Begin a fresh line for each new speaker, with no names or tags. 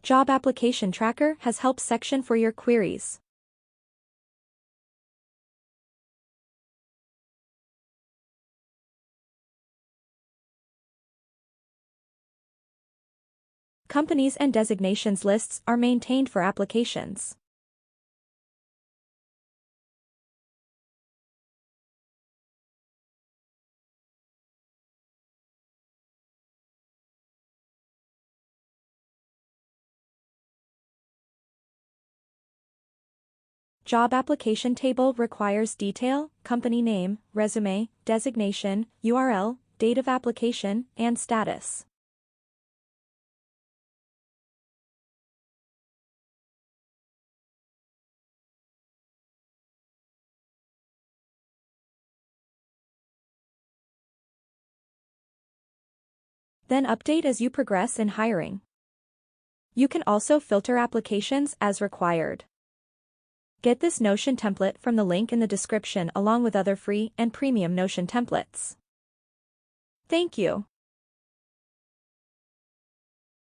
Job Application Tracker has help section for your queries. Companies and designations lists are maintained for applications. Job application table requires detail, company name, resume, designation, URL, date of application, and status. Then update as you progress in hiring. You can also filter applications as required. Get this Notion template from the link in the description along with other free and premium Notion templates. Thank you.